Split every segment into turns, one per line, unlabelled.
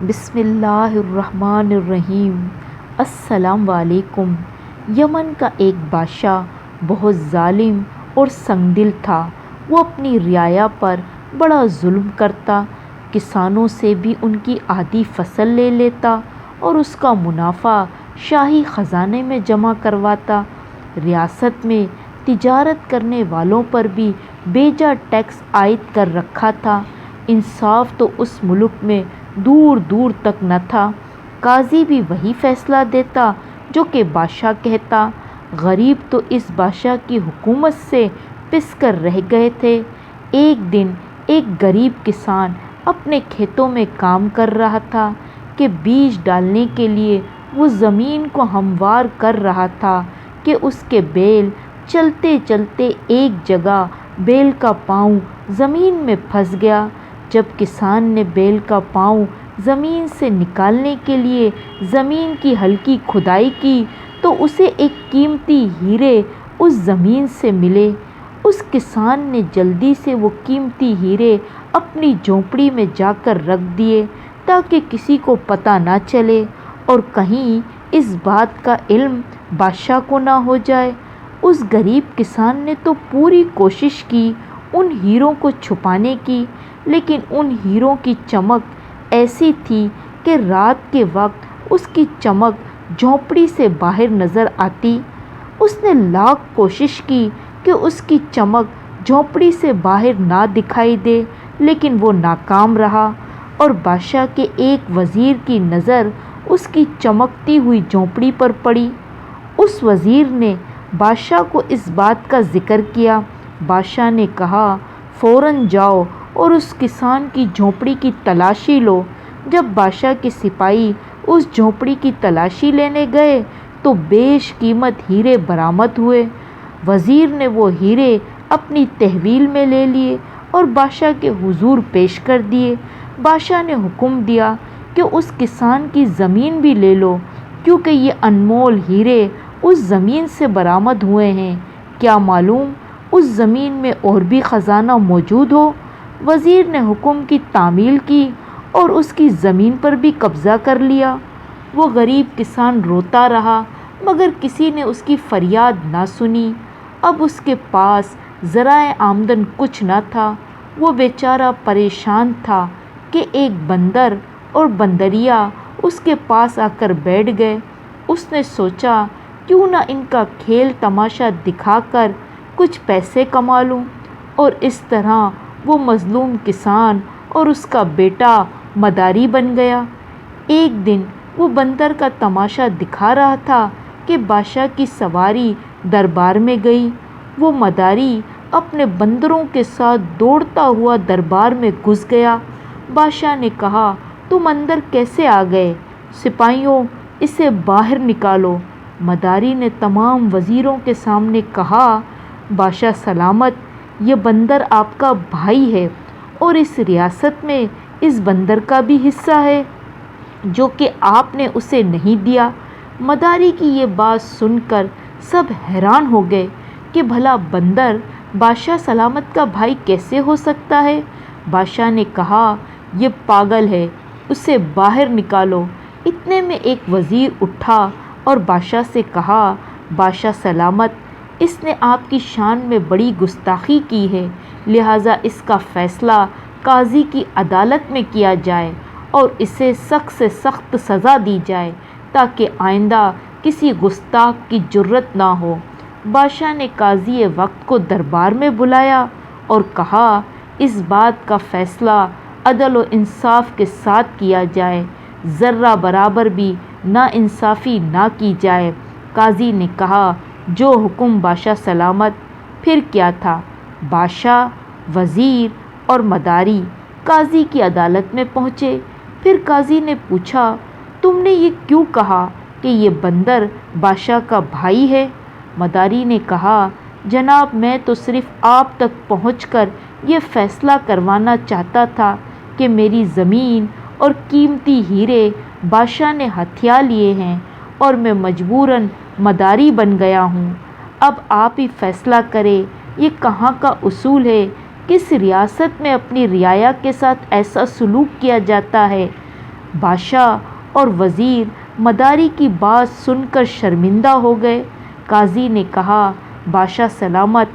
بسم اللہ الرحمن الرحیم۔ السلام علیکم۔ یمن کا ایک بادشاہ بہت ظالم اور سنگ دل تھا۔ وہ اپنی رعایا پر بڑا ظلم کرتا، کسانوں سے بھی ان کی آدھی فصل لے لیتا اور اس کا منافع شاہی خزانے میں جمع کرواتا۔ ریاست میں تجارت کرنے والوں پر بھی بیجا ٹیکس عائد کر رکھا تھا۔ انصاف تو اس ملک میں دور دور تک نہ تھا۔ قاضی بھی وہی فیصلہ دیتا جو کہ بادشاہ کہتا۔ غریب تو اس بادشاہ کی حکومت سے پس کر رہ گئے تھے۔ ایک دن ایک غریب کسان اپنے کھیتوں میں کام کر رہا تھا کہ بیج ڈالنے کے لیے وہ زمین کو ہموار کر رہا تھا کہ اس کے بیل چلتے چلتے ایک جگہ بیل کا پاؤں زمین میں پھنس گیا۔ جب کسان نے بیل کا پاؤں زمین سے نکالنے کے لیے زمین کی ہلکی کھدائی کی تو اسے ایک قیمتی ہیرے اس زمین سے ملے۔ اس کسان نے جلدی سے وہ قیمتی ہیرے اپنی جھونپڑی میں جا کر رکھ دیے تاکہ کسی کو پتہ نہ چلے اور کہیں اس بات کا علم بادشاہ کو نہ ہو جائے۔ اس غریب کسان نے تو پوری کوشش کی ان ہیروں کو چھپانے کی، لیکن ان ہیروں کی چمک ایسی تھی کہ رات کے وقت اس کی چمک جھونپڑی سے باہر نظر آتی۔ اس نے لاکھ کوشش کی کہ اس کی چمک جھونپڑی سے باہر نہ دکھائی دے، لیکن وہ ناکام رہا اور بادشاہ کے ایک وزیر کی نظر اس کی چمکتی ہوئی جھونپڑی پر پڑی۔ اس وزیر نے بادشاہ کو اس بات کا ذکر کیا۔ بادشاہ نے کہا، فوراً جاؤ اور اس کسان کی جھونپڑی کی تلاشی لو۔ جب بادشاہ کے سپاہی اس جھونپڑی کی تلاشی لینے گئے تو بیش قیمت ہیرے برآمد ہوئے۔ وزیر نے وہ ہیرے اپنی تحویل میں لے لیے اور بادشاہ کے حضور پیش کر دیے۔ بادشاہ نے حکم دیا کہ اس کسان کی زمین بھی لے لو، کیونکہ یہ انمول ہیرے اس زمین سے برآمد ہوئے ہیں۔ کیا معلوم اس زمین میں اور بھی خزانہ موجود ہو۔ وزیر نے حکم کی تعمیل کی اور اس کی زمین پر بھی قبضہ کر لیا۔ وہ غریب کسان روتا رہا مگر کسی نے اس کی فریاد نہ سنی۔ اب اس کے پاس ذرائع آمدن کچھ نہ تھا۔ وہ بیچارہ پریشان تھا کہ ایک بندر اور بندریا اس کے پاس آ کر بیٹھ گئے۔ اس نے سوچا کیوں نہ ان کا کھیل تماشا دکھا کر کچھ پیسے کما لوں، اور اس طرح وہ مظلوم کسان اور اس کا بیٹا مداری بن گیا۔ ایک دن وہ بندر کا تماشا دکھا رہا تھا کہ بادشاہ کی سواری دربار میں گئی۔ وہ مداری اپنے بندروں کے ساتھ دوڑتا ہوا دربار میں گھس گیا۔ بادشاہ نے کہا، تم اندر کیسے آ گئے؟ سپاہیوں، اسے باہر نکالو۔ مداری نے تمام وزیروں کے سامنے کہا، بادشاہ سلامت، یہ بندر آپ کا بھائی ہے اور اس ریاست میں اس بندر کا بھی حصہ ہے جو کہ آپ نے اسے نہیں دیا۔ مداری کی یہ بات سن کر سب حیران ہو گئے کہ بھلا بندر بادشاہ سلامت کا بھائی کیسے ہو سکتا ہے؟ بادشاہ نے کہا، یہ پاگل ہے، اسے باہر نکالو۔ اتنے میں ایک وزیر اٹھا اور بادشاہ سے کہا، بادشاہ سلامت، اس نے آپ کی شان میں بڑی گستاخی کی ہے، لہٰذا اس کا فیصلہ قاضی کی عدالت میں کیا جائے اور اسے سخت سے سخت سزا دی جائے تاکہ آئندہ کسی گستاخ کی جرأت نہ ہو۔ بادشاہ نے قاضی وقت کو دربار میں بلایا اور کہا، اس بات کا فیصلہ عدل و انصاف کے ساتھ کیا جائے، ذرہ برابر بھی ناانصافی نہ کی جائے۔ قاضی نے کہا، جو حکم بادشاہ سلامت۔ پھر کیا تھا؟ بادشاہ، وزیر اور مداری قاضی کی عدالت میں پہنچے۔ پھر قاضی نے پوچھا، تم نے یہ کیوں کہا کہ یہ بندر بادشاہ کا بھائی ہے؟ مداری نے کہا، جناب، میں تو صرف آپ تک پہنچ کر یہ فیصلہ کروانا چاہتا تھا کہ میری زمین اور قیمتی ہیرے بادشاہ نے ہتھیا لیے ہیں اور میں مجبوراً مداری بن گیا ہوں۔ اب آپ ہی فیصلہ کریں، یہ کہاں کا اصول ہے؟ کس ریاست میں اپنی رعایا کے ساتھ ایسا سلوک کیا جاتا ہے؟ بادشاہ اور وزیر مداری کی بات سن کر شرمندہ ہو گئے۔ قاضی نے کہا، بادشاہ سلامت،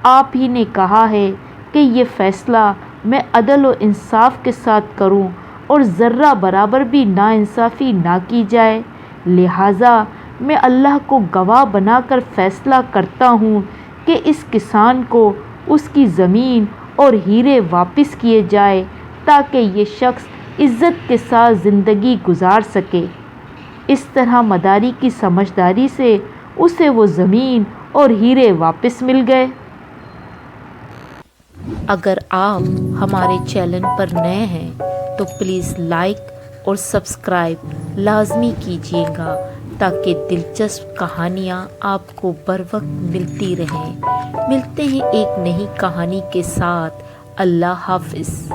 آپ ہی نے کہا ہے کہ یہ فیصلہ میں عدل و انصاف کے ساتھ کروں اور ذرہ برابر بھی ناانصافی نہ کی جائے، لہٰذا میں اللہ کو گواہ بنا کر فیصلہ کرتا ہوں کہ اس کسان کو اس کی زمین اور ہیرے واپس کیے جائے تاکہ یہ شخص عزت کے ساتھ زندگی گزار سکے۔ اس طرح مداری کی سمجھداری سے اسے وہ زمین اور ہیرے واپس مل گئے۔ اگر آپ ہمارے چینل پر نئے ہیں تو پلیز لائک اور سبسکرائب لازمی کیجیے گا تاکہ دلچسپ کہانیاں آپ کو بر وقت ملتی رہیں۔ ملتے ہیں ایک نئی کہانی کے ساتھ۔ اللہ حافظ۔